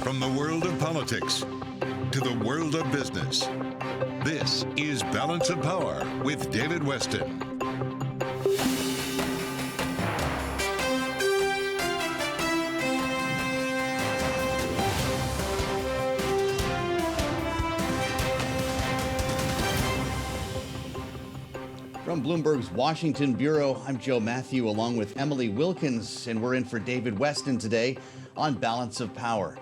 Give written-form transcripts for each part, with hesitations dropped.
From the world of politics to the world of business, this is Balance of Power with David Weston. From Bloomberg's Washington Bureau, I'm Joe Matthew along with Emily Wilkins, and we're in for David Weston today on Balance of Power.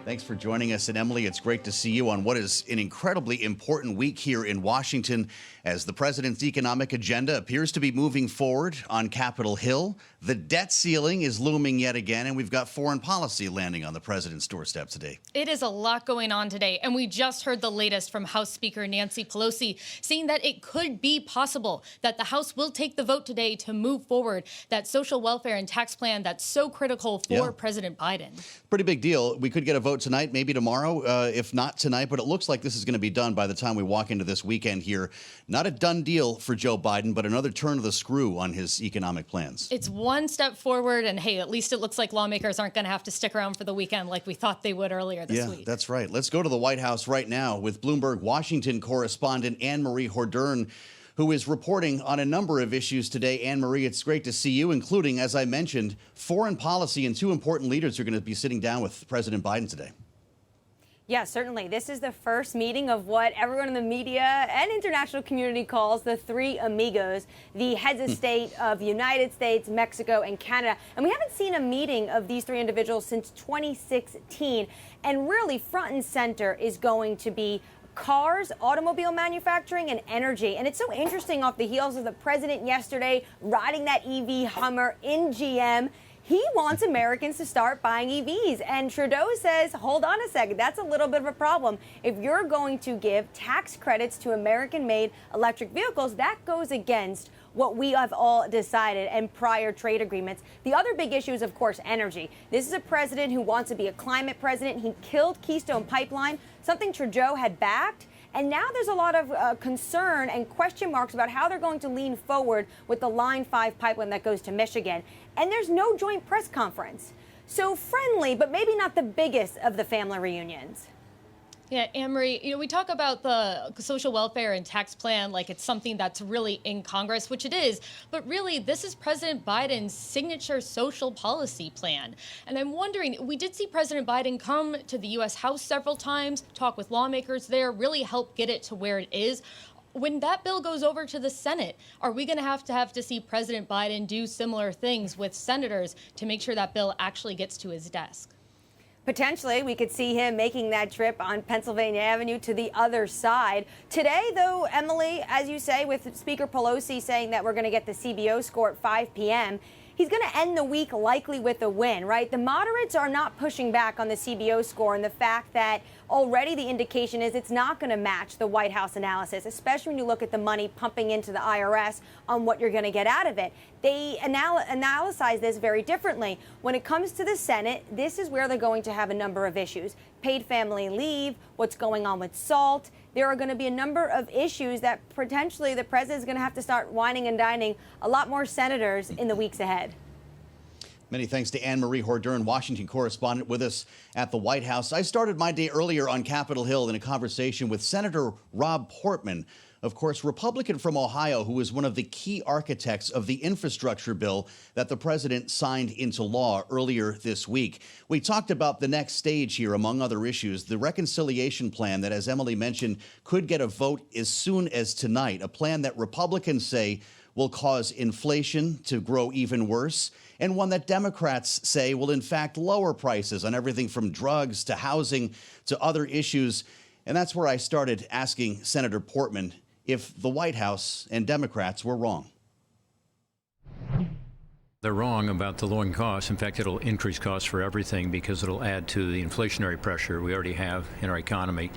Thanks for joining us. And Emily, it's great to see you on what is an incredibly important week here in Washington as the president's economic agenda appears to be moving forward on Capitol Hill. The debt ceiling is looming yet again, and we've got foreign policy landing on the president's doorstep today. It is a lot going on today, and we just heard the latest from House Speaker Nancy Pelosi saying that it could be possible that the House will take the vote today to move forward that social welfare and tax plan that's so critical for President Biden. Pretty big deal. We could get a vote tonight, maybe tomorrow, if not tonight, but it looks like this is going to be done by the time we walk into this weekend here. Not a done deal for Joe Biden, but another turn of the screw on his economic plans. It's one step forward, and hey, at least it looks like lawmakers aren't going to have to stick around for the weekend like we thought they would earlier this week. Yeah, that's right. Let's go to the White House right now with Bloomberg Washington correspondent Anne-Marie Hordern, who is reporting on a number of issues today. Anne-Marie, it's great to see you, including, as I mentioned, foreign policy, and two important leaders are going to be sitting down with President Biden today. Yeah, certainly. This is the first meeting of what everyone in the media and international community calls the three amigos, the heads of state of the United States, Mexico, and Canada. And we haven't seen a meeting of these three individuals since 2016. And really front and center is going to be cars, automobile manufacturing, and energy. And it's so interesting off the heels of the president yesterday riding that EV Hummer in GM. He wants Americans to start buying EVs. And Trudeau says, hold on a second, that's a little bit of a problem. If you're going to give tax credits to American-made electric vehicles, that goes against what we have all decided and prior trade agreements. The other big issue is, of course, energy. This is a president who wants to be a climate president. He killed Keystone Pipeline, something Trudeau had backed. And now there's a lot of concern and question marks about how they're going to lean forward with the Line 5 pipeline that goes to Michigan. And there's no joint press conference. So friendly, but maybe not the biggest of the family reunions. Yeah, Anne-Marie, we talk about the social welfare and tax plan like it's something that's really in Congress, which it is. But really, this is President Biden's signature social policy plan. And I'm wondering, we did see President Biden come to the U.S. House several times, talk with lawmakers there, really help get it to where it is. When that bill goes over to the Senate, are we going to have to see President Biden do similar things with senators to make sure that bill actually gets to his desk? Potentially, we could see him making that trip on Pennsylvania Avenue to the other side. Today, though, Emily, as you say, with Speaker Pelosi saying that we're going to get the CBO score at 5 p.m., he's going to end the week likely with a win, right? The moderates are not pushing back on the CBO score and the fact that already the indication is it's not going to match the White House analysis, especially when you look at the money pumping into the IRS on what you're going to get out of it. They analyze this very differently. When it comes to the Senate, this is where they're going to have a number of issues. Paid family leave, what's going on with SALT. There are going to be a number of issues that potentially the president is going to have to start whining and dining a lot more senators in the weeks ahead. Many thanks to Anne-Marie Hordern, Washington correspondent, with us at the White House. I started my day earlier on Capitol Hill in a conversation with Senator Rob Portman, of course, Republican from Ohio, who was one of the key architects of the infrastructure bill that the president signed into law earlier this week. We talked about the next stage here, among other issues, the reconciliation plan that, as Emily mentioned, could get a vote as soon as tonight, a plan that Republicans say will cause inflation to grow even worse, and one that Democrats say will, in fact, lower prices on everything from drugs to housing to other issues. And that's where I started asking Senator Portman if the White House and Democrats were wrong. They're wrong about the lowering costs. In fact, it'll increase costs for everything because it'll add to the inflationary pressure we already have in our economy.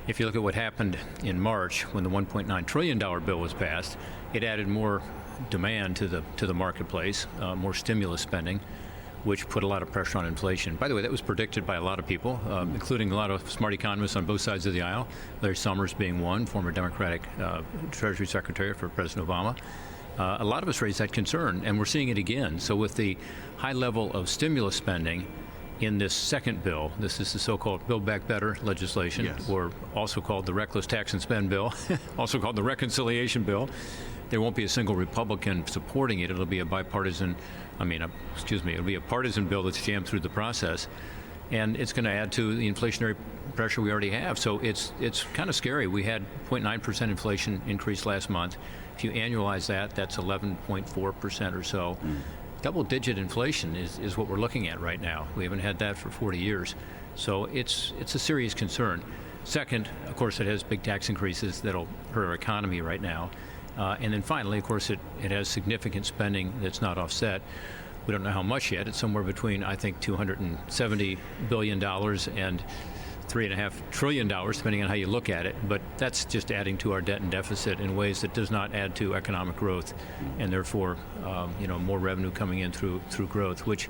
If you look at what happened in March when the $1.9 trillion bill was passed, it added more demand to the marketplace, more stimulus spending, which put a lot of pressure on inflation. By the way, that was predicted by a lot of people, including a lot of smart economists on both sides of the aisle, Larry Summers being one, former Democratic Treasury Secretary for President Obama. A lot of us raised that concern, and we're seeing it again. So with the high level of stimulus spending in this second bill, this is the so-called Build Back Better legislation, Yes. or also called the Reckless Tax and Spend Bill, also called the Reconciliation Bill. There won't be a single Republican supporting it. It'll be a bipartisan, it'll be a partisan bill that's jammed through the process. And it's going to add to the inflationary pressure we already have. So it's kind of scary. We had 0.9% inflation increase last month. If you annualize that, that's 11.4% or so. Double-digit inflation is what we're looking at right now. We haven't had that for 40 years. So it's a serious concern. Second, of course, it has big tax increases that'll hurt our economy right now. And then finally, of course, it has significant spending that's not offset. We don't know how much yet. It's somewhere between, I think, $270 billion and $3.5 trillion, depending on how you look at it. But that's just adding to our debt and deficit in ways that does not add to economic growth, and therefore, more revenue coming in through growth, which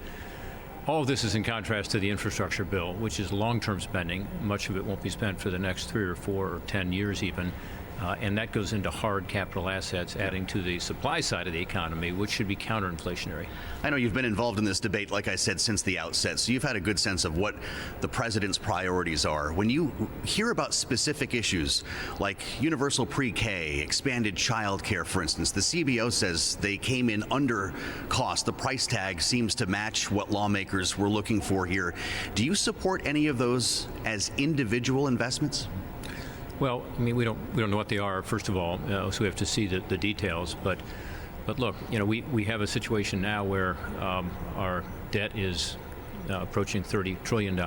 all of this is in contrast to the infrastructure bill, which is long-term spending. Much of it won't be spent for the next 3 or 4 or 10 years even. And that goes into hard capital assets, adding to the supply side of the economy, which should be counterinflationary. I know you've been involved in this debate, like I said, since the outset, so you've had a good sense of what the president's priorities are. When you hear about specific issues like universal pre-K, expanded child care, for instance, the CBO says they came in under cost. The price tag seems to match what lawmakers were looking for here. Do you support any of those as individual investments? Well, we don't know what they are, first of all, so we have to see the details. But look, we have a situation now where our debt is approaching $30 trillion,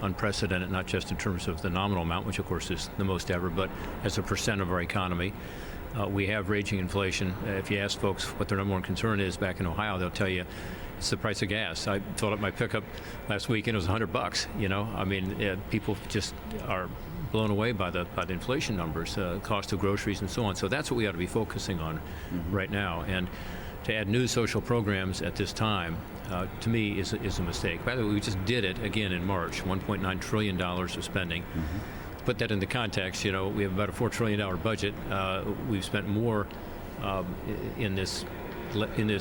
unprecedented, not just in terms of the nominal amount, which of course is the most ever, but as a percent of our economy. We have raging inflation. If you ask folks what their number one concern is back in Ohio, they'll tell you it's the price of gas. I filled up my pickup last week and it was $100. People just are blown away by the inflation numbers, cost of groceries and so on. So that's what we ought to be focusing on right now. And to add new social programs at this time, to me, is a mistake. By the way, we just did it again in March, $1.9 trillion of spending. Put that into context, we have about a $4 trillion budget. We've spent more in this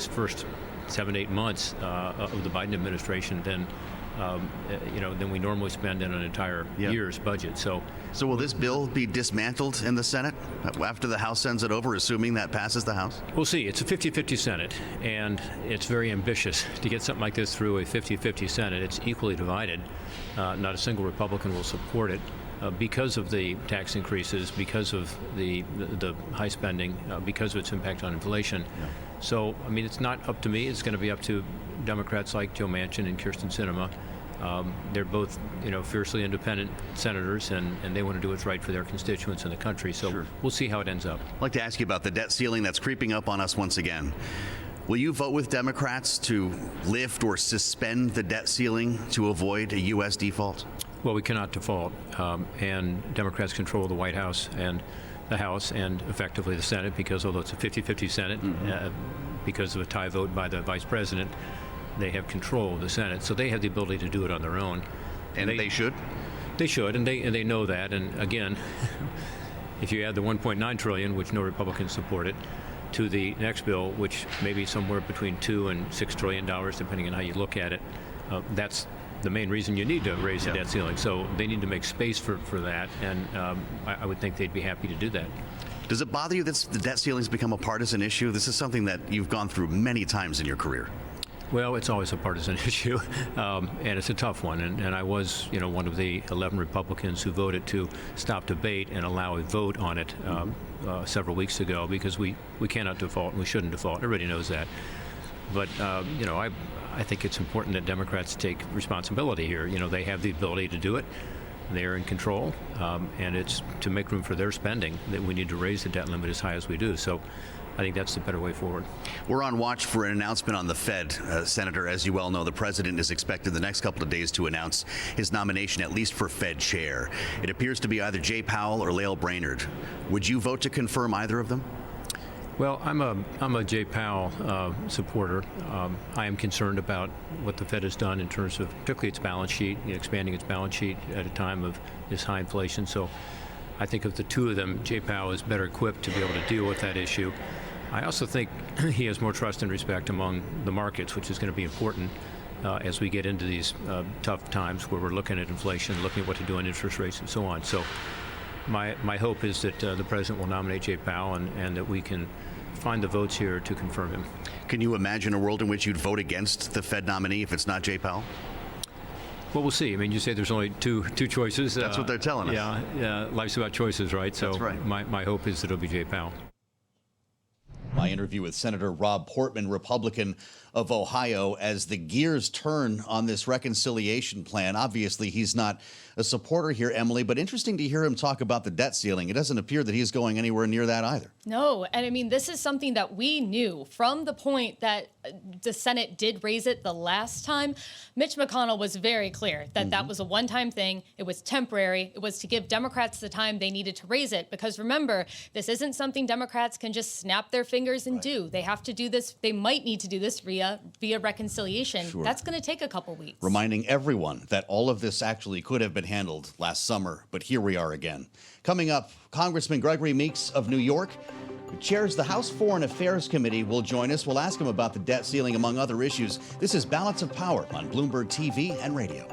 first 7-8 months of the Biden administration than we normally spend in an entire year's budget. So will this bill be dismantled in the Senate after the House sends it over, assuming that passes the House? We'll see. It's a 50-50 Senate, and it's very ambitious to get something like this through a 50-50 Senate. It's equally divided. Not a single Republican will support it because of the tax increases, because of the high spending, because of its impact on inflation. So, it's not up to me. It's going to be up to Democrats like Joe Manchin and Kyrsten Sinema. They're both, fiercely independent senators, and they want to do what's right for their constituents in the country. So We'll see how it ends up. I'd like to ask you about the debt ceiling that's creeping up on us once again. Will you vote with Democrats to lift or suspend the debt ceiling to avoid a U.S. default? Well, we cannot default, and Democrats control the White House and the House and effectively the Senate, because although it's a 50-50 Senate, because of a tie vote by the Vice President, they have control of the Senate, so they have the ability to do it on their own. And they should? They should, and they know that. And again, if you add the $1.9 trillion, which no Republicans supported, to the next bill, which may be somewhere between $2 and $6 trillion, depending on how you look at it, that's the main reason you need to raise the debt ceiling. So they need to make space for that, and I would think they'd be happy to do that. Does it bother you that the debt ceiling's become a partisan issue? This is something that you've gone through many times in your career. Well, it's always a partisan issue, and it's a tough one. And I was, one of the 11 Republicans who voted to stop debate and allow a vote on it several weeks ago, because we cannot default and we shouldn't default. Everybody knows that. But, I think it's important that Democrats take responsibility here. They have the ability to do it. They're in control, and it's to make room for their spending that we need to raise the debt limit as high as we do. So I think that's the better way forward. We're on watch for an announcement on the Fed, Senator. As you well know, the president is expected the next couple of days to announce his nomination, at least for Fed chair. It appears to be either Jay Powell or Lael Brainerd. Would you vote to confirm either of them? Well, I'm a Jay Powell supporter. I am concerned about what the Fed has done in terms of particularly its balance sheet, expanding its balance sheet at a time of this high inflation. So I think of the two of them, Jay Powell is better equipped to be able to deal with that issue. I also think he has more trust and respect among the markets, which is going to be important. as we get into these tough times where we're looking at inflation, looking at what to do on interest rates and so on. So my hope is that the president will nominate Jay Powell and that we can find the votes here to confirm him. Can you imagine a world in which you'd vote against the Fed nominee if it's not Jay Powell? Well, we'll see. I mean, you say there's only two choices. That's what they're telling us. Yeah, life's about choices, right? So that's right. My hope is that it'll be Jay Powell. My interview with Senator Rob Portman, Republican of Ohio, as the gears turn on this reconciliation plan. Obviously, he's not a supporter here, Emily, but interesting to hear him talk about the debt ceiling. It doesn't appear that he's going anywhere near that either. No, and I mean, this is something that we knew from the point that the Senate did raise it the last time. Mitch McConnell was very clear that that was a one-time thing. It was temporary. It was to give Democrats the time they needed to raise it. Because remember, this isn't something Democrats can just snap their fingers and do. They have to do this. They might need to do this via reconciliation. Sure. That's going to take a couple weeks. Reminding everyone that all of this actually could have been handled last summer, but here we are again. Coming up, Congressman Gregory Meeks of New York, who chairs the House Foreign Affairs Committee, will join us. We'll ask him about the debt ceiling, among other issues. This is Balance of Power on Bloomberg TV and radio.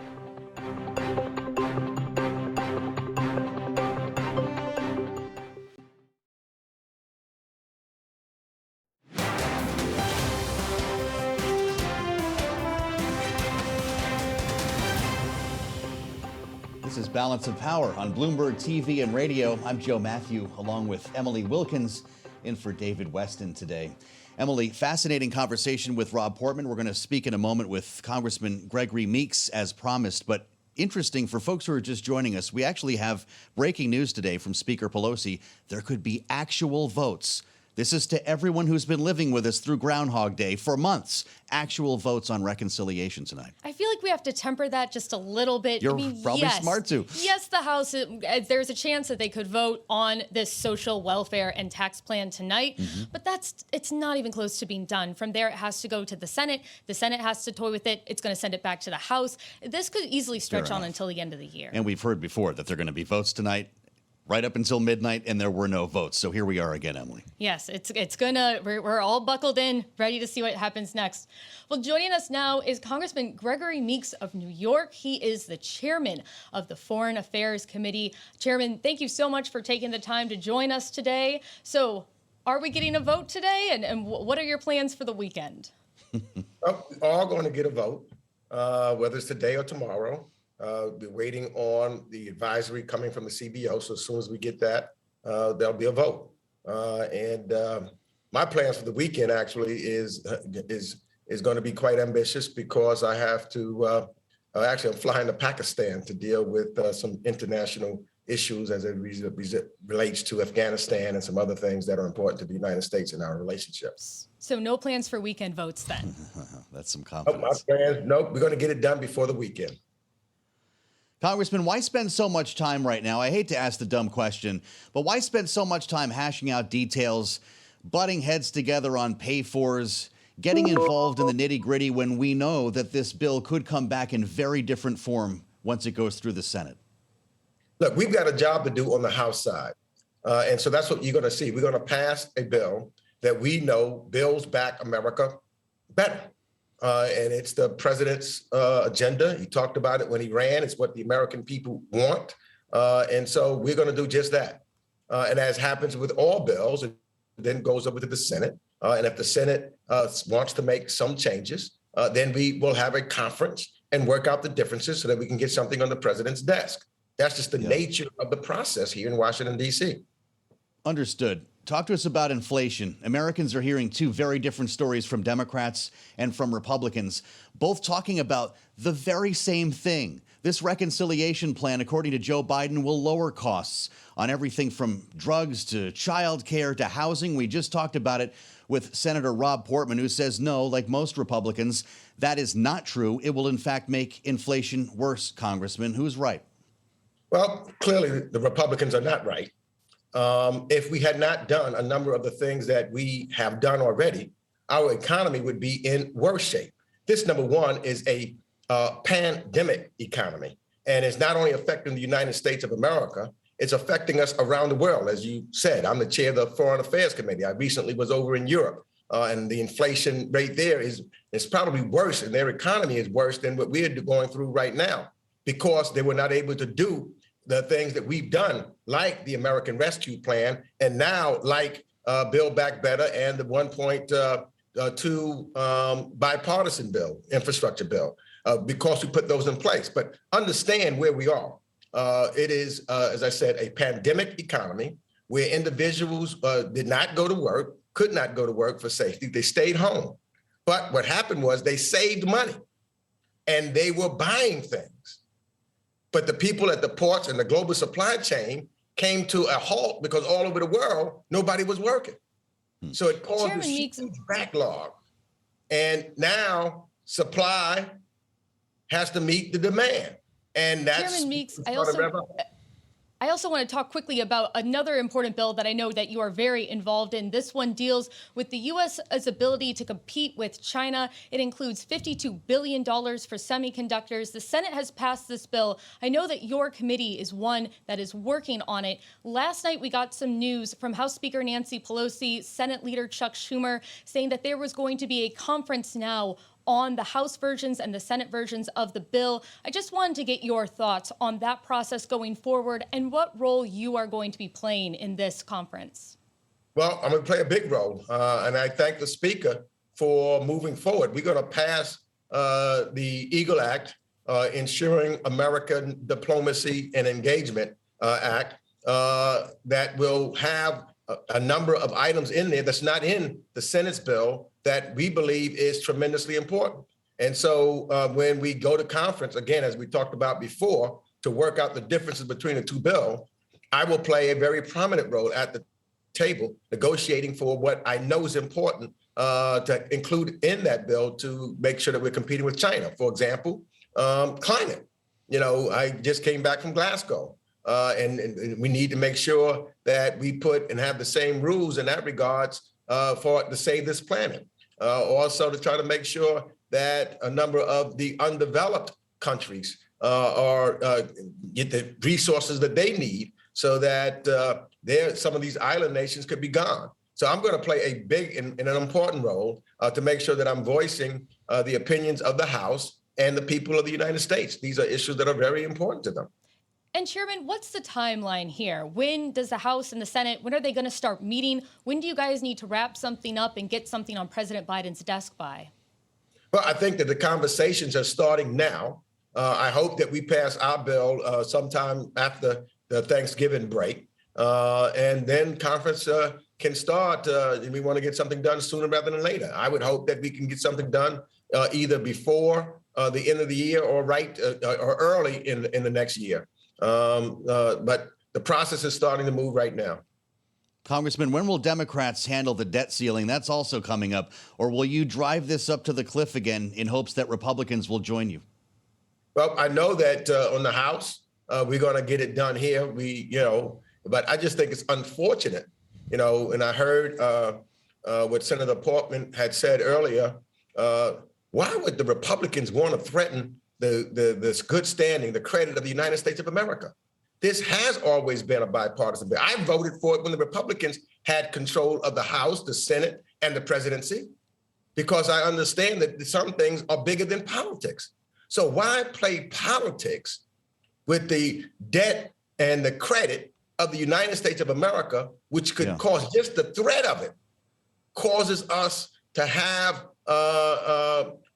This is Balance of Power on Bloomberg TV and radio. I'm Joe Matthew, along with Emily Wilkins, in for David Weston today. Emily, fascinating conversation with Rob Portman. We're going to speak in a moment with Congressman Gregory Meeks, as promised. But interesting for folks who are just joining us, we actually have breaking news today from Speaker Pelosi. There could be actual votes. This is to everyone who's been living with us through Groundhog Day for months. Actual votes on reconciliation tonight. I feel like we have to temper that just a little bit. You're probably smart to. Yes, the House, there's a chance that they could vote on this social welfare and tax plan tonight, but it's not even close to being done. From there, it has to go to the Senate. The Senate has to toy with it. It's going to send it back to the House. This could easily stretch on until the end of the year. And we've heard before that there are going to be votes tonight, right up until midnight, and there were no votes. So here we are again, Emily. Yes, we're all buckled in, ready to see what happens next. Well, joining us now is Congressman Gregory Meeks of New York. He is the chairman of the Foreign Affairs Committee. Chairman, thank you so much for taking the time to join us today. So are we getting a vote today? And what are your plans for the weekend? Well, we're all going to get a vote, whether it's today or tomorrow. We're waiting on the advisory coming from the CBO. So as soon as we get that, there'll be a vote. And my plans for the weekend actually is going to be quite ambitious because I have to, I'm flying to Pakistan to deal with some international issues as it relates to Afghanistan and some other things that are important to the United States in our relationships. So no plans for weekend votes then? That's some confidence. Nope, we're going to get it done before the weekend. Congressman, why spend so much time right now? I hate to ask the dumb question, but why spend so much time hashing out details, butting heads together on pay-fors, getting involved in the nitty-gritty when we know that this bill could come back in very different form once it goes through the Senate? Look, we've got a job to do on the House side. And so that's what you're going to see. We're going to pass a bill that we know builds back America better. And it's the president's agenda. He talked about it when he ran. It's what the American people want. And so we're going to do just that. And as happens with all bills, it then goes over to the Senate. And if the Senate wants to make some changes, then we will have a conference and work out the differences so that we can get something on the president's desk. That's just the nature of the process here in Washington, D.C. Understood. Talk to us about inflation. Americans are hearing two very different stories from Democrats and from Republicans, both talking about the very same thing. This reconciliation plan, according to Joe Biden, will lower costs on everything from drugs to child care to housing. We just talked about it with Senator Rob Portman, who says no, like most Republicans, that is not true. It will, in fact, make inflation worse, Congressman. Who's right? Well, clearly the Republicans are not right. If we had not done a number of the things that we have done already, our economy would be in worse shape. This, number one, is a pandemic economy, and it's not only affecting the United States of America, it's affecting us around the world. As you said, I'm the chair of the Foreign Affairs Committee. I recently was over in Europe and the inflation rate there is probably worse, and their economy is worse than what we're going through right now, because they were not able to do the things that we've done, like the American Rescue Plan, and now like Build Back Better and the 1.2 bipartisan bill, infrastructure bill, because we put those in place. But understand where we are. It is, as I said, a pandemic economy where individuals did not go to work, could not go to work for safety. They stayed home. But what happened was they saved money and they were buying things. But the people at the ports and the global supply chain came to a halt because all over the world, nobody was working. So it caused a huge backlog. And now supply has to meet the demand. And that's Chairman Meeks, I also want to talk quickly about another important bill that I know that you are very involved in. This one deals with the U.S.'s ability to compete with China. It includes $52 billion for semiconductors. The Senate has passed this bill. I know that your committee is one that is working on it. Last night, we got some news from House Speaker Nancy Pelosi, Senate Leader Chuck Schumer, saying that there was going to be a conference now on the House versions and the Senate versions of the bill. I just wanted to get your thoughts on that process going forward and what role you are going to be playing in this conference. Well, I'm going to play a big role, and I thank the Speaker for moving forward. We're going to pass the EAGLE Act, Ensuring American Diplomacy and Engagement Act, that will have a number of items in there that's not in the Senate's bill that we believe is tremendously important. And so when we go to conference, again, as we talked about before, to work out the differences between the two bills, I will play a very prominent role at the table negotiating for what I know is important to include in that bill to make sure that we're competing with China. For example, climate. You know, I just came back from Glasgow. And we need to make sure that we put and have the same rules in that regards to save this planet. Also to try to make sure that a number of the undeveloped countries get the resources that they need so that some of these island nations could be gone. So I'm going to play a big and an important role to make sure that I'm voicing the opinions of the House and the people of the United States. These are issues that are very important to them. And Chairman, what's the timeline here? When does the House and the Senate, when are they going to start meeting? When do you guys need to wrap something up and get something on President Biden's desk by? Well, I think that the conversations are starting now. I hope that we pass our bill sometime after the Thanksgiving break. And then conference can start. We want to get something done sooner rather than later. I would hope that we can get something done either before the end of the year or or early in the next year. But the process is starting to move right now. Congressman, when will Democrats handle the debt ceiling? That's also coming up. Or will you drive this up to the cliff again in hopes that Republicans will join you? Well, I know that on the House, we're going to get it done here. But I just think it's unfortunate, and I heard what Senator Portman had said earlier. Why would the Republicans want to threaten this good standing, the credit of the United States of America? This has always been a bipartisan bill. I voted for it when the Republicans had control of the House, the Senate, and the presidency, because I understand that some things are bigger than politics. So why play politics with the debt and the credit of the United States of America, which could cause, just the threat of it, causes us to have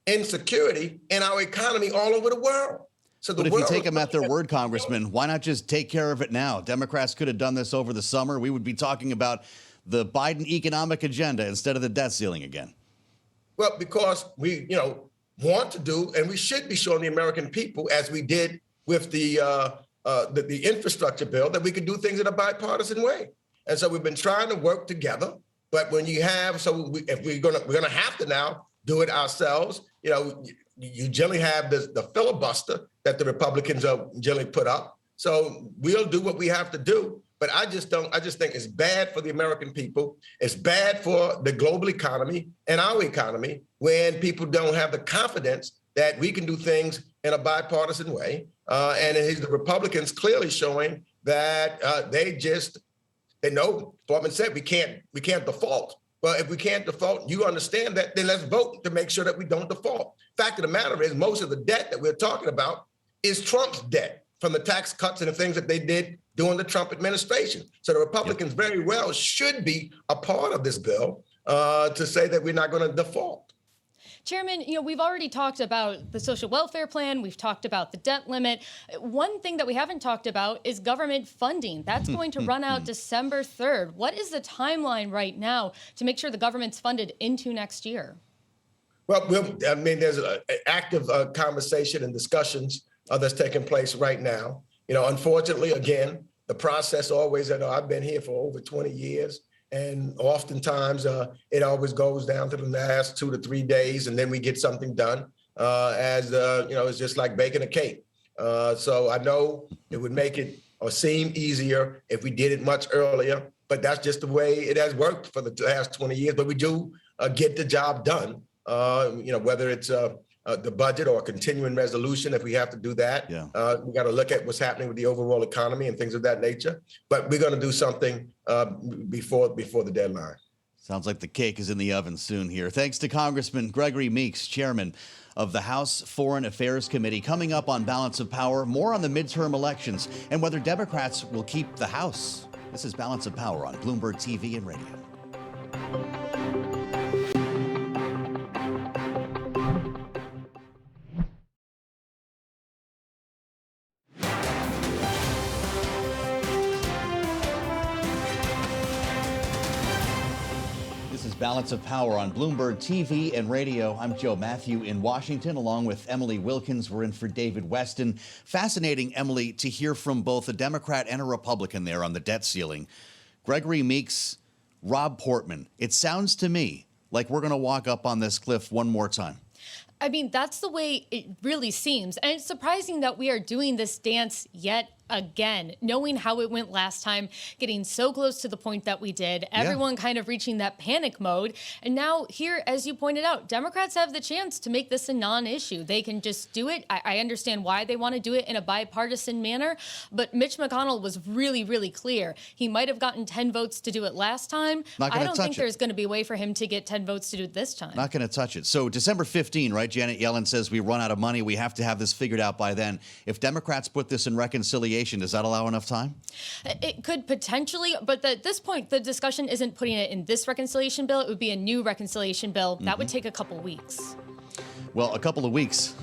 insecurity in our economy all over the world. But if you take them at their word, Congressman, why not just take care of it now? Democrats could have done this over the summer. We would be talking about the Biden economic agenda instead of the debt ceiling again. Well, because we, want to do, and we should be showing the American people, as we did with the infrastructure bill, that we could do things in a bipartisan way. And so we've been trying to work together. But when you have, if we're gonna have to now do it ourselves, you generally have the filibuster that the Republicans generally put up. So we'll do what we have to do. But I just think it's bad for the American people. It's bad for the global economy and our economy when people don't have the confidence that we can do things in a bipartisan way. And the Republicans clearly showing that they know, Portman said, we can't default. Well, if we can't default, you understand that, then let's vote to make sure that we don't default. Fact of the matter is, most of the debt that we're talking about is Trump's debt from the tax cuts and the things that they did during the Trump administration. So the Republicans very well should be a part of this bill to say that we're not going to default. Chairman, we've already talked about the social welfare plan. We've talked about the debt limit. One thing that we haven't talked about is government funding. That's going to run out December 3rd. What is the timeline right now to make sure the government's funded into next year? Well, there's an active conversation and discussions that's taking place right now. Unfortunately, again, the process always, I've been here for over 20 years. And oftentimes it always goes down to the last 2 to 3 days, and then we get something done. It's just like baking a cake. So I know it would make it or seem easier if we did it much earlier, but that's just the way it has worked for the last 20 years. But we do get the job done. Whether it's the budget or a continuing resolution, if we have to do that. We got to look at what's happening with the overall economy and things of that nature. But we're going to do something before the deadline. Sounds like the cake is in the oven soon here. Thanks to Congressman Gregory Meeks, chairman of the House Foreign Affairs Committee. Coming up on Balance of Power, more on the midterm elections and whether Democrats will keep the House. This is Balance of Power on Bloomberg TV and radio. Balance of Power on Bloomberg TV and radio. I'm Joe Matthew in Washington, along with Emily Wilkins. We're in for David Weston. Fascinating, Emily, to hear from both a Democrat and a Republican there on the debt ceiling. Gregory Meeks, Rob Portman. It sounds to me like we're going to walk up on this cliff one more time. I mean, that's the way it really seems. And it's surprising that we are doing this dance yet again, knowing how it went last time, getting so close to the point that we did, everyone kind of reaching that panic mode. And now here, as you pointed out, Democrats have the chance to make this a non-issue. They can just do it. I understand why they want to do it in a bipartisan manner, but Mitch McConnell was really, really clear. He might have gotten 10 votes to do it last time. I don't think there's going to be a way for him to get 10 votes to do it this time. Not going to touch it. So December 15, right? Janet Yellen says we run out of money. We have to have this figured out by then. If Democrats put this in reconciliation, does that allow enough time? It could potentially, but at this point, the discussion isn't putting it in this reconciliation bill. It would be a new reconciliation bill. That would take a couple weeks. Well, a couple of weeks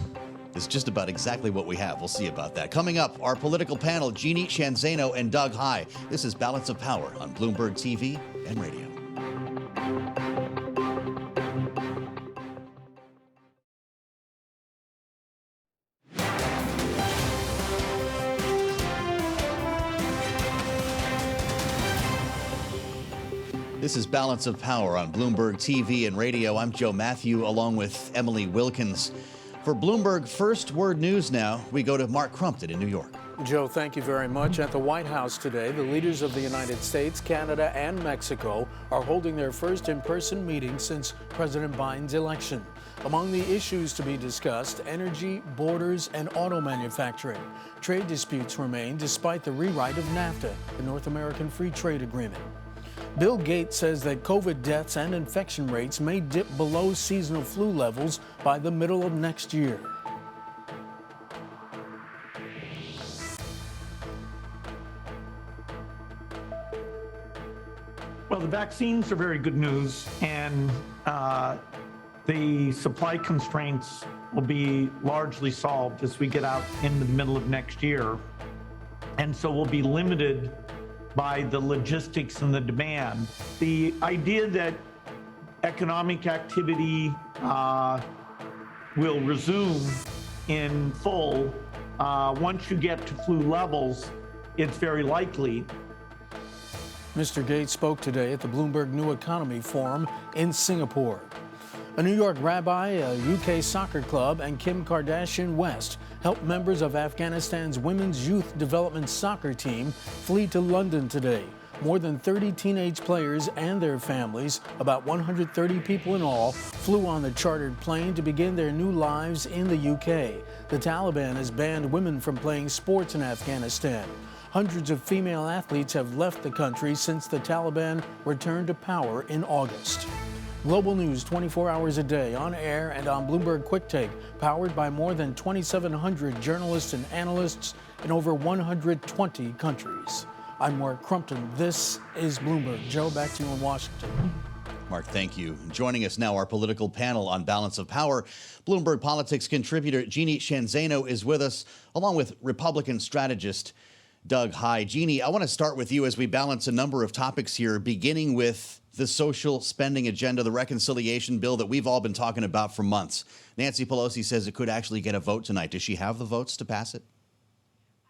is just about exactly what we have. We'll see about that. Coming up, our political panel, Jeannie Shanzano and Doug High. This is Balance of Power on Bloomberg TV and radio. This is Balance of Power on Bloomberg TV and radio. I'm Joe Matthew, along with Emily Wilkins. For Bloomberg First Word News now, we go to Mark Crumpton in New York. Joe, thank you very much. At the White House today, the leaders of the United States, Canada, and Mexico are holding their first in-person meeting since President Biden's election. Among the issues to be discussed, energy, borders, and auto manufacturing. Trade disputes remain despite the rewrite of NAFTA, the North American Free Trade Agreement. Bill Gates says that COVID deaths and infection rates may dip below seasonal flu levels by the middle of next year. Well, the vaccines are very good news, and the supply constraints will be largely solved as we get out in the middle of next year. And so we'll be limited by the logistics and the demand. The idea that economic activity will resume in full once you get to flu levels, it's very likely. Mr. Gates spoke today at the Bloomberg New Economy Forum in Singapore. A New York rabbi, a UK soccer club, and Kim Kardashian West helped members of Afghanistan's women's youth development soccer team flee to London today. More than 30 teenage players and their families, about 130 people in all, flew on the chartered plane to begin their new lives in the UK. The Taliban has banned women from playing sports in Afghanistan. Hundreds of female athletes have left the country since the Taliban returned to power in August. Global news 24 hours a day, on air and on Bloomberg Quick Take, powered by more than 2,700 journalists and analysts in over 120 countries. I'm Mark Crumpton. This is Bloomberg. Joe, back to you in Washington. Mark, thank you. Joining us now, our political panel on Balance of Power. Bloomberg Politics contributor Jeannie Shanzano is with us, along with Republican strategist Doug Heye. Jeannie, I want to start with you as we balance a number of topics here, beginning with the social spending agenda, the reconciliation bill that we've all been talking about for months. Nancy Pelosi says it could actually get a vote tonight. Does she have the votes to pass it?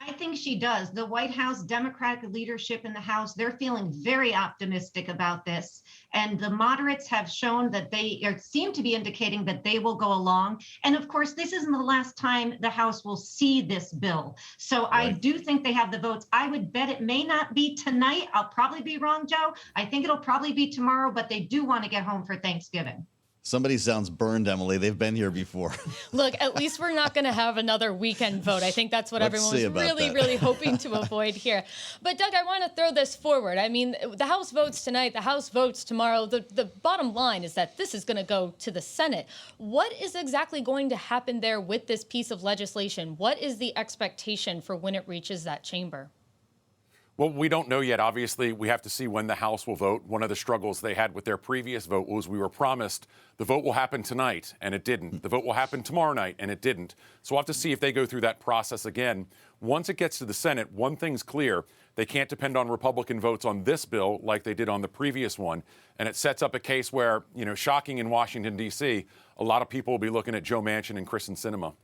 I think she does. The White House, Democratic leadership in the House, they're feeling very optimistic about this. And the moderates have shown that seem to be indicating that they will go along. And of course, this isn't the last time the House will see this bill. So right. I do think they have the votes. I would bet it may not be tonight. I'll probably be wrong, Joe. I think it'll probably be tomorrow, but they do want to get home for Thanksgiving. Somebody sounds burned, Emily. They've been here before. Look, at least we're not going to have another weekend vote. I think that's what everyone was really hoping to avoid here. But Doug, I want to throw this forward. I mean, the House votes tonight, the House votes tomorrow. The bottom line is that this is going to go to the Senate. What is exactly going to happen there with this piece of legislation? What is the expectation for when it reaches that chamber? Well, we don't know yet. Obviously, we have to see when the House will vote. One of the struggles they had with their previous vote was we were promised the vote will happen tonight, and it didn't. The vote will happen tomorrow night, and it didn't. So we'll have to see if they go through that process again. Once it gets to the Senate, one thing's clear. They can't depend on Republican votes on this bill like they did on the previous one. And it sets up a case where, shocking in Washington, D.C., a lot of people will be looking at Joe Manchin and Kyrsten Sinema.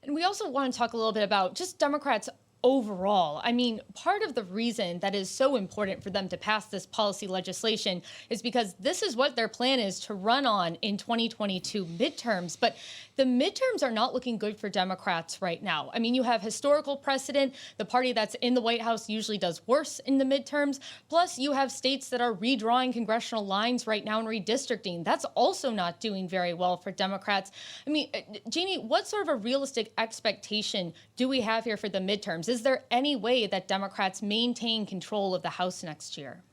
And we also want to talk a little bit about just Democrats overall. I mean, part of the reason that is so important for them to pass this policy legislation is because this is what their plan is to run on in 2022 midterms. But the midterms are not looking good for Democrats right now. I mean, you have historical precedent. The party that's in the White House usually does worse in the midterms. Plus, you have states that are redrawing congressional lines right now and redistricting. That's also not doing very well for Democrats. I mean, Jeannie, what sort of a realistic expectation do we have here for the midterms? Is there any way that Democrats maintain control of the House next year?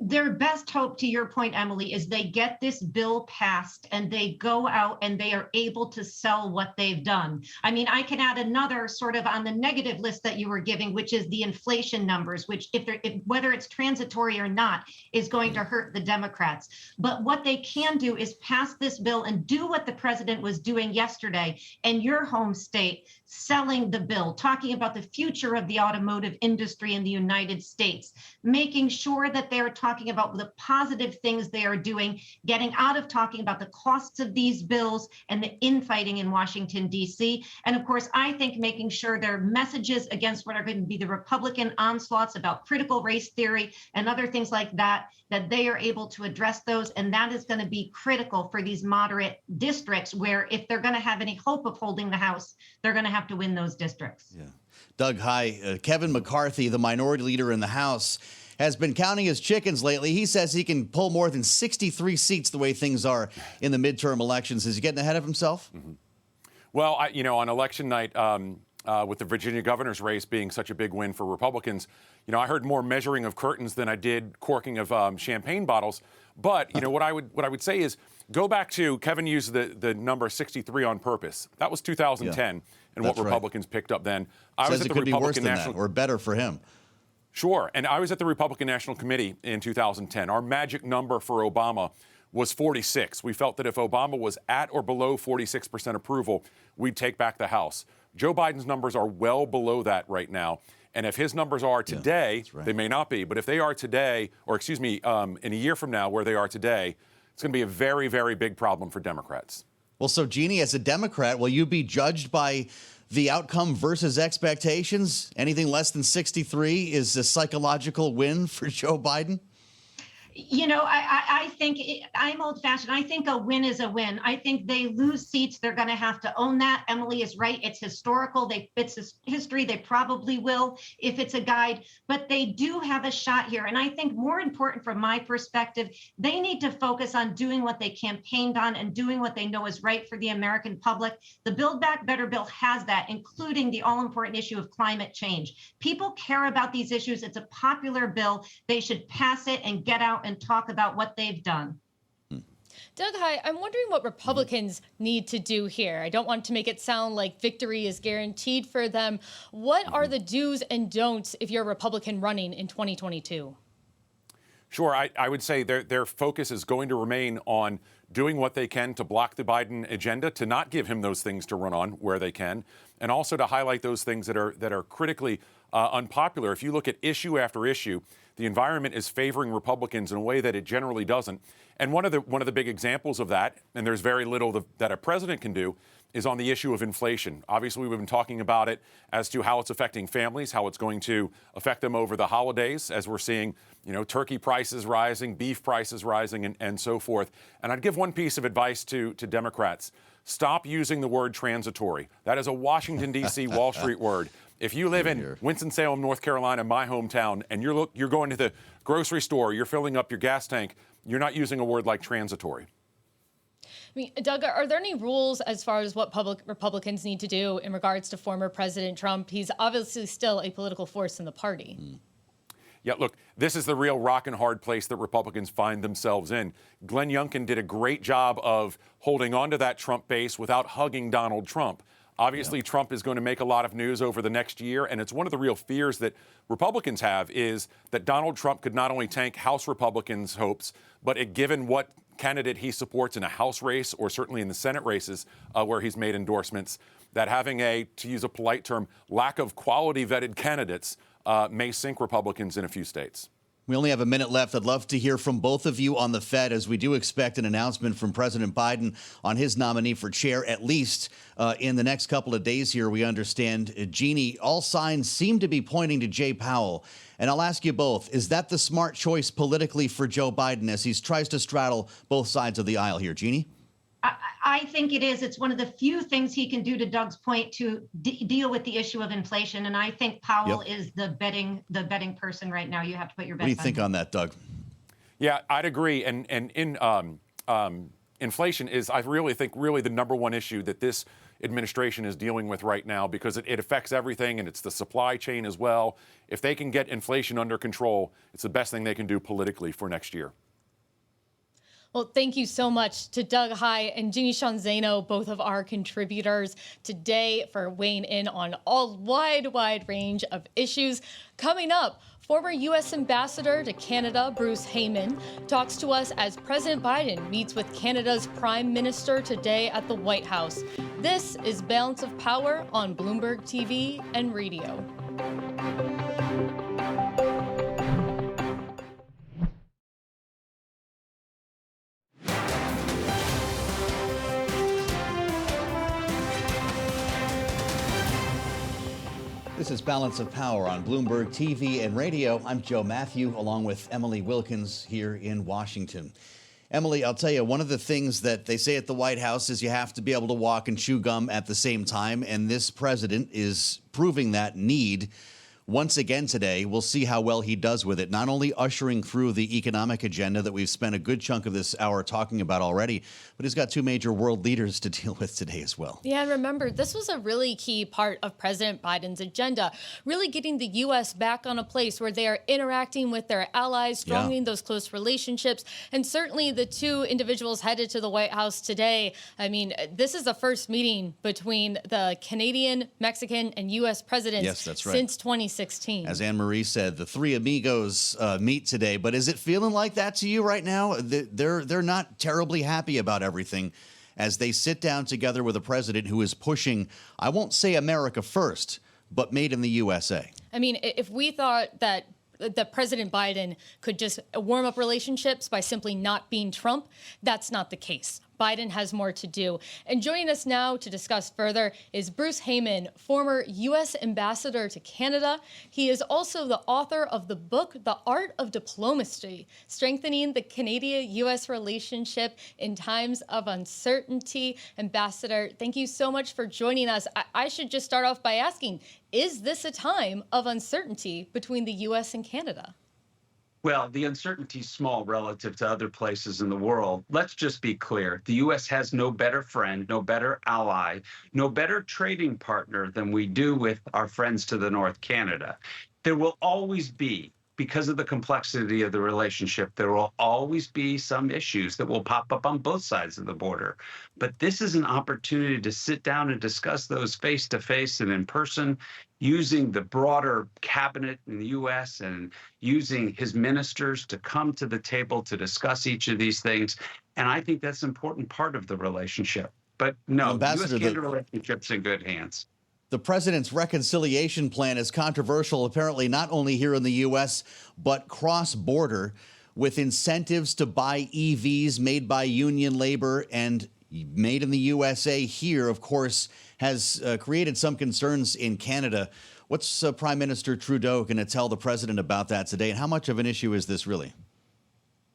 Their best hope, to your point, Emily, is they get this bill passed and they go out and they are able to sell what they've done. I mean, I can add another sort of on the negative list that you were giving, which is the inflation numbers, which whether it's transitory or not, is going to hurt the Democrats. But what they can do is pass this bill and do what the president was doing yesterday in your home state, selling the bill, talking about the future of the automotive industry in the United States, making sure that they're talking about the positive things they are doing, getting out of talking about the costs of these bills and the infighting in Washington, D.C. And of course, I think making sure their messages against what are going to be the Republican onslaughts about critical race theory and other things like that, that they are able to address those. And that is going to be critical for these moderate districts where if they're going to have any hope of holding the House, they're going to have to win those districts. Yeah. Doug Heye, Kevin McCarthy, the minority leader in the House, has been counting his chickens lately. He says he can pull more than 63 seats the way things are in the midterm elections. Is he getting ahead of himself? Mm-hmm. Well, on election night, with the Virginia governor's race being such a big win for Republicans, I heard more measuring of curtains than I did corking of champagne bottles. But, what I would say is go back to Kevin used the number 63 on purpose. That was 2010 and what Republicans picked up then. I was at the Republican National or better for him. Sure. And I was at the Republican National Committee in 2010. Our magic number for Obama was 46. We felt that if Obama was at or below 46% approval, we'd take back the House. Joe Biden's numbers are well below that right now. And if his numbers are today, they may not be, but if they are today, or in a year from now where they are today, it's going to be a very, very big problem for Democrats. Well, so Jeannie, as a Democrat, will you be judged by the outcome versus expectations? Anything less than 63 is a psychological win for Joe Biden? I think I'm old fashioned. I think a win is a win. I think they lose seats. They're going to have to own that. Emily is right. It's historical. It's history. They probably will if it's a guide, but they do have a shot here. And I think more important from my perspective, they need to focus on doing what they campaigned on and doing what they know is right for the American public. The Build Back Better bill has that, including the all important issue of climate change. People care about these issues. It's a popular bill. They should pass it and get out and talk about what they've done. Doug, hi. I'm wondering what Republicans need to do here. I don't want to make it sound like victory is guaranteed for them. What are the do's and don'ts if you're a Republican running in 2022? Sure. I would say their focus is going to remain on doing what they can to block the Biden agenda, to not give him those things to run on where they can, and also to highlight those things that are critically unpopular. If you look at issue after issue, the environment is favoring Republicans in a way that it generally doesn't. And one of the big examples of that, and there's very little that a president can do, is on the issue of inflation. Obviously, we've been talking about it as to how it's affecting families, how it's going to affect them over the holidays, as we're seeing, turkey prices rising, beef prices rising, and so forth. And I'd give one piece of advice to Democrats. Stop using the word transitory. That is a Washington, D.C., Wall Street word. If you live in Winston-Salem, North Carolina, my hometown, and you're going to the grocery store, you're filling up your gas tank, you're not using a word like transitory. I mean, Doug, are there any rules as far as what Republicans need to do in regards to former President Trump? He's obviously still a political force in the party. Yeah, look, this is the real rock and hard place that Republicans find themselves in. Glenn Youngkin did a great job of holding on to that Trump base without hugging Donald Trump. Obviously, Trump is going to make a lot of news over the next year, and it's one of the real fears that Republicans have is that Donald Trump could not only tank House Republicans' hopes, but given what candidate he supports in a House race or certainly in the Senate races where he's made endorsements, that having to use a polite term, lack of quality vetted candidates may sink Republicans in a few states. We only have a minute left. I'd love to hear from both of you on the Fed, as we do expect an announcement from President Biden on his nominee for chair, at least in the next couple of days here, we understand. Jeannie, all signs seem to be pointing to Jay Powell. And I'll ask you both, is that the smart choice politically for Joe Biden as he tries to straddle both sides of the aisle here? Jeannie? I think it is. It's one of the few things he can do, to Doug's point, to deal with the issue of inflation. And I think Powell is the betting person right now. You have to put your bet. What do you think on that, Doug? Yeah, I'd agree. And inflation is, I really think, the number one issue that this administration is dealing with right now, because it affects everything, and it's the supply chain as well. If they can get inflation under control, it's the best thing they can do politically for next year. Well, thank you so much to Doug High and Jeannie Shanzano, both of our contributors today, for weighing in on all wide range of issues. Coming up, former U.S. Ambassador to Canada, Bruce Heyman, talks to us as President Biden meets with Canada's Prime Minister today at the White House. This is Balance of Power on Bloomberg TV and radio. This is Balance of Power on Bloomberg TV and radio. I'm Joe Matthew, along with Emily Wilkins here in Washington. Emily, I'll tell you, one of the things that they say at the White House is you have to be able to walk and chew gum at the same time, and this president is proving that need once again today. We'll see how well he does with it, not only ushering through the economic agenda that we've spent a good chunk of this hour talking about already, but he's got two major world leaders to deal with today as well. Yeah, and remember, this was a really key part of President Biden's agenda, really getting the U.S. back on a place where they are interacting with their allies, strengthening those close relationships. And certainly the two individuals headed to the White House today, I mean, this is the first meeting between the Canadian, Mexican, and U.S. presidents since 2016. As Anne Marie said, the three amigos meet today. But is it feeling like that to you right now? They're not terribly happy about everything as they sit down together with a president who is pushing, I won't say America first, but made in the USA. I mean, if we thought that President Biden could just warm up relationships by simply not being Trump, that's not the case. Biden has more to do. And joining us now to discuss further is Bruce Heyman, former U.S. ambassador to Canada. He is also the author of the book, The Art of Diplomacy, Strengthening the Canada-U.S. Relationship in Times of Uncertainty. Ambassador, thank you so much for joining us. I should just start off by asking, is this a time of uncertainty between the U.S. and Canada? Well, the uncertainty is small relative to other places in the world. Let's just be clear. The U.S. has no better friend, no better ally, no better trading partner than we do with our friends to the north, Canada. There will always be, because of the complexity of the relationship, there will always be some issues that will pop up on both sides of the border. But this is an opportunity to sit down and discuss those face-to-face and in person, using the broader cabinet in the U.S. and using his ministers to come to the table to discuss each of these things. And I think that's an important part of the relationship. But no, the U.S.-Canada relationship's in good hands. The president's reconciliation plan is controversial, apparently not only here in the U.S., but cross-border, with incentives to buy EVs made by union labor and made in the USA here, of course, has created some concerns in Canada. What's Prime Minister Trudeau going to tell the president about that today, and how much of an issue is this really?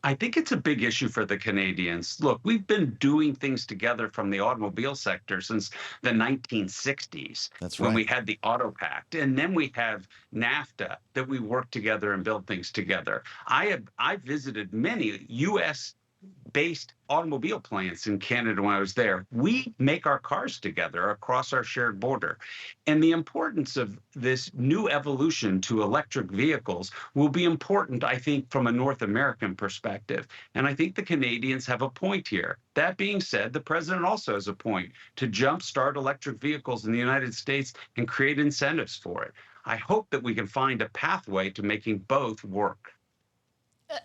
I think it's a big issue for the Canadians. Look, we've been doing things together from the automobile sector since the 1960s. That's right. When we had the Auto Pact. And then we have NAFTA that we work together and build things together. I visited many U.S.-based automobile plants in Canada when I was there. We make our cars together across our shared border. And the importance of this new evolution to electric vehicles will be important, I think, from a North American perspective. And I think the Canadians have a point here. That being said, the president also has a point to jumpstart electric vehicles in the United States and create incentives for it. I hope that we can find a pathway to making both work.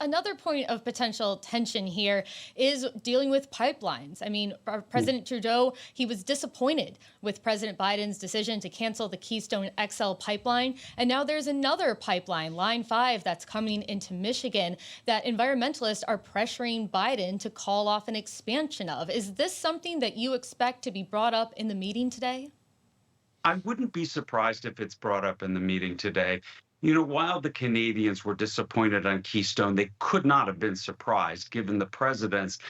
Another point of potential tension here is dealing with pipelines. I mean, President Trudeau, he was disappointed with President Biden's decision to cancel the Keystone XL pipeline. And now there's another pipeline, Line 5, that's coming into Michigan that environmentalists are pressuring Biden to call off an expansion of. Is this something that you expect to be brought up in the meeting today? I wouldn't be surprised if it's brought up in the meeting today. You know, while the Canadians were disappointed on Keystone, they could not have been surprised given the president's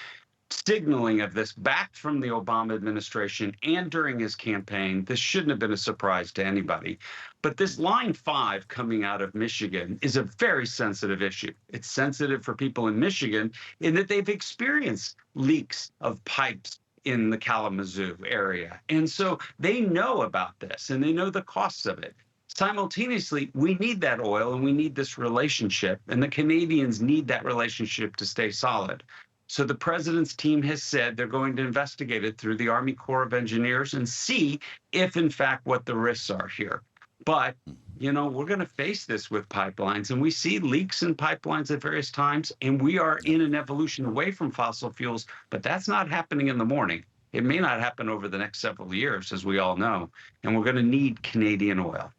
signaling of this back from the Obama administration and during his campaign. This shouldn't have been a surprise to anybody. But this Line 5 coming out of Michigan is a very sensitive issue. It's sensitive for people in Michigan in that they've experienced leaks of pipes in the Kalamazoo area. And so they know about this and they know the costs of it. Simultaneously, we need that oil and we need this relationship, and the Canadians need that relationship to stay solid. So the president's team has said they're going to investigate it through the Army Corps of Engineers and see if, in fact, what the risks are here. But, you know, we're going to face this with pipelines, and we see leaks in pipelines at various times, and we are in an evolution away from fossil fuels, but that's not happening in the morning. It may not happen over the next several years, as we all know, and we're going to need Canadian oil.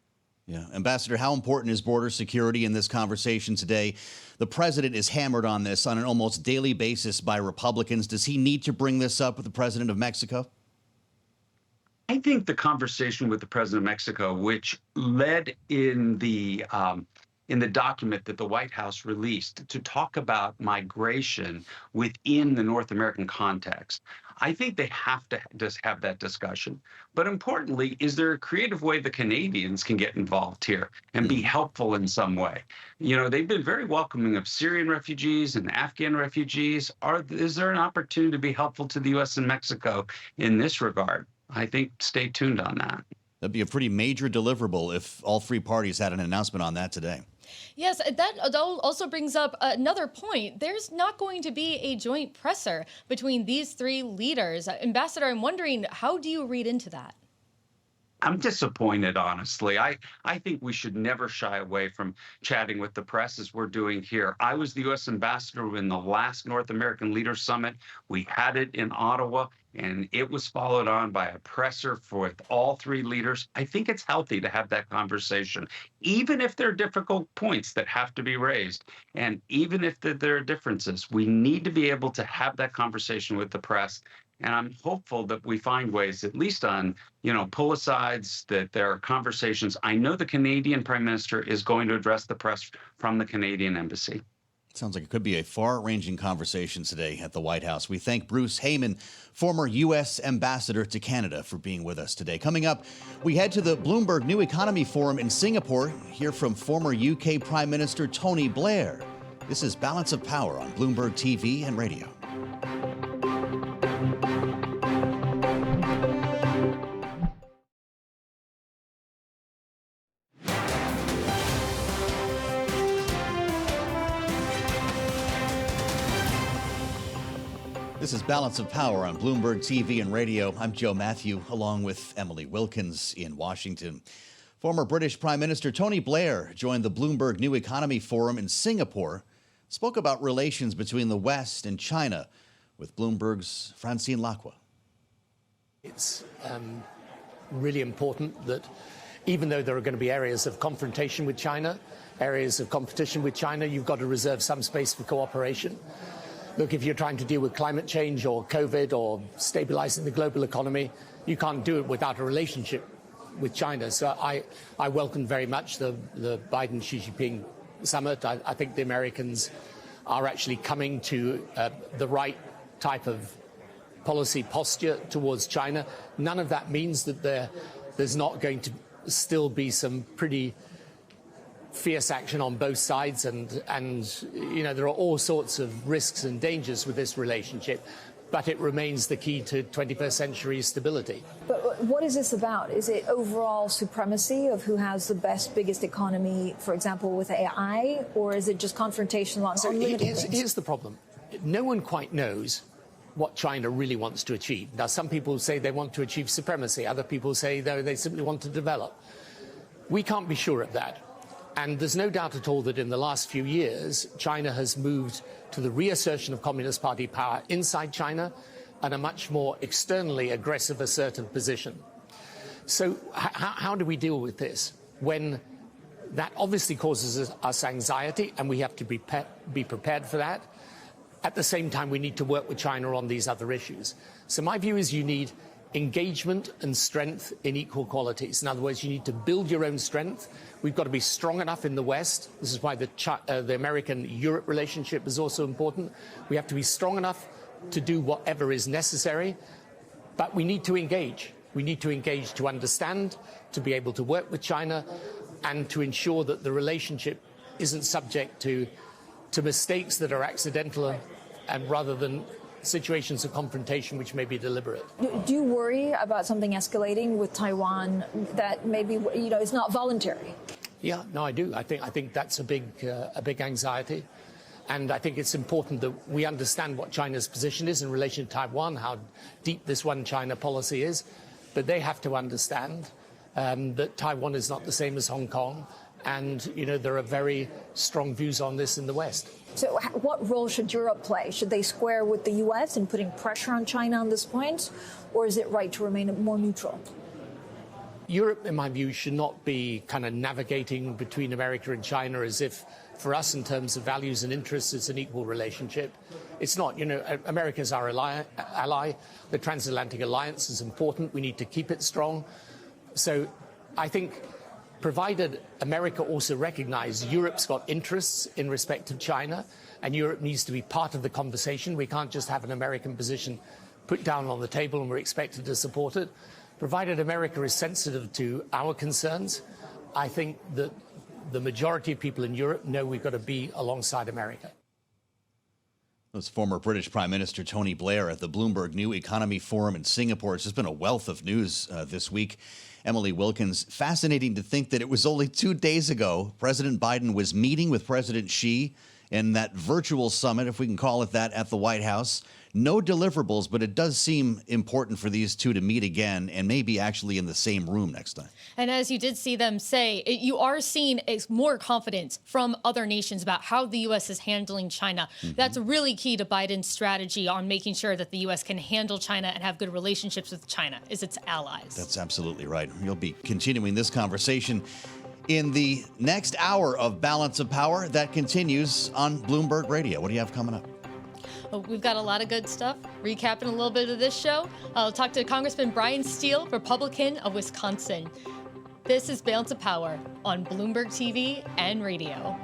Yeah. Ambassador, how important is border security in this conversation today? The president is hammered on this on an almost daily basis by Republicans. Does he need to bring this up with the president of Mexico? I think the conversation with the president of Mexico, which led in the document that the White House released to talk about migration within the North American context, I think they have to just have that discussion. But importantly, is there a creative way the Canadians can get involved here and be helpful in some way? You know, they've been very welcoming of Syrian refugees and Afghan refugees. Is there an opportunity to be helpful to the U.S. and Mexico in this regard? I think stay tuned on that. That'd be a pretty major deliverable if all three parties had an announcement on that today. Yes, that also brings up another point. There's not going to be a joint presser between these three leaders. Ambassador, I'm wondering, how do you read into that? I'm disappointed, honestly. I think we should never shy away from chatting with the press as we're doing here. I was the U.S. ambassador in the last North American Leaders Summit. We had it in Ottawa, and it was followed on by a presser for all three leaders. I think it's healthy to have that conversation, even if there are difficult points that have to be raised. And even if there are differences, we need to be able to have that conversation with the press. And I'm hopeful that we find ways, at least on, pull-asides, that there are conversations. I know the Canadian Prime Minister is going to address the press from the Canadian Embassy. Sounds like it could be a far-ranging conversation today at the White House. We thank Bruce Heyman, former U.S. ambassador to Canada, for being with us today. Coming up, we head to the Bloomberg New Economy Forum in Singapore, hear from former U.K. Prime Minister Tony Blair. This is Balance of Power on Bloomberg TV and radio. This is Balance of Power on Bloomberg TV and radio. I'm Joe Matthew, along with Emily Wilkins in Washington. Former British Prime Minister Tony Blair joined the Bloomberg New Economy Forum in Singapore, spoke about relations between the West and China with Bloomberg's Francine Lacqua. It's really important that even though there are going to be areas of confrontation with China, areas of competition with China, you've got to reserve some space for cooperation. Look, if you're trying to deal with climate change or COVID or stabilizing the global economy, you can't do it without a relationship with China. So I welcome very much the Biden-Xi Jinping summit. I think the Americans are actually coming to the right type of policy posture towards China. None of that means that there's not going to still be some pretty fierce action on both sides, and there are all sorts of risks and dangers with this relationship, but it remains the key to 21st century stability. But what is this about? Is it overall supremacy of who has the best, biggest economy, for example, with AI, or is it just confrontation on unlimited things? Here's the problem. No one quite knows what China really wants to achieve. Now, some people say they want to achieve supremacy. Other people say they simply want to develop. We can't be sure of that. And there's no doubt at all that in the last few years, China has moved to the reassertion of Communist Party power inside China and a much more externally aggressive, assertive position. So how do we deal with this when that obviously causes us anxiety, and we have to be prepared for that? At the same time, we need to work with China on these other issues. So my view is you need engagement and strength in equal qualities. In other words, you need to build your own strength. We've got to be strong enough in the West. This is why the American-Europe relationship is also important. We have to be strong enough to do whatever is necessary, but we need to engage. We need to engage to understand, to be able to work with China, and to ensure that the relationship isn't subject to mistakes that are accidental, and rather than situations of confrontation which may be deliberate. Do you worry about something escalating with Taiwan that maybe is not voluntary? Yeah, no, I do. I think that's a big anxiety, and I think it's important that we understand what China's position is in relation to Taiwan, how deep this one China policy is, but they have to understand that Taiwan is not the same as Hong Kong, and there are very strong views on this in the West. So what role should Europe play? Should they square with the U.S. in putting pressure on China on this point, or is it right to remain more neutral? Europe, in my view, should not be kind of navigating between America and China as if, for us, in terms of values and interests, it's an equal relationship. It's not. America is our ally. The transatlantic alliance is important. We need to keep it strong. So I think, provided America also recognizes Europe's got interests in respect of China, and Europe needs to be part of the conversation. We can't just have an American position put down on the table and we're expected to support it. Provided America is sensitive to our concerns, I think that the majority of people in Europe know we've got to be alongside America. That's former British Prime Minister Tony Blair at the Bloomberg New Economy Forum in Singapore. It's just been a wealth of news this week. Emily Wilkins, fascinating to think that it was only 2 days ago President Biden was meeting with President Xi in that virtual summit, if we can call it that, at the White House. no deliverables, but it does seem important for these two to meet again and maybe actually in the same room next time. And as you did see them say, you are seeing more confidence from other nations about how the U.S. is handling China. That's really key to Biden's strategy on making sure that the U.S. can handle China and have good relationships with China, is its allies. That's absolutely right. We'll be continuing this conversation in the next hour of Balance of Power that continues on Bloomberg Radio. What do you have coming up? We've got a lot of good stuff. Recapping a little bit of this show, I'll talk to Congressman Brian Steele, Republican of Wisconsin. This is Balance of Power on Bloomberg TV and radio.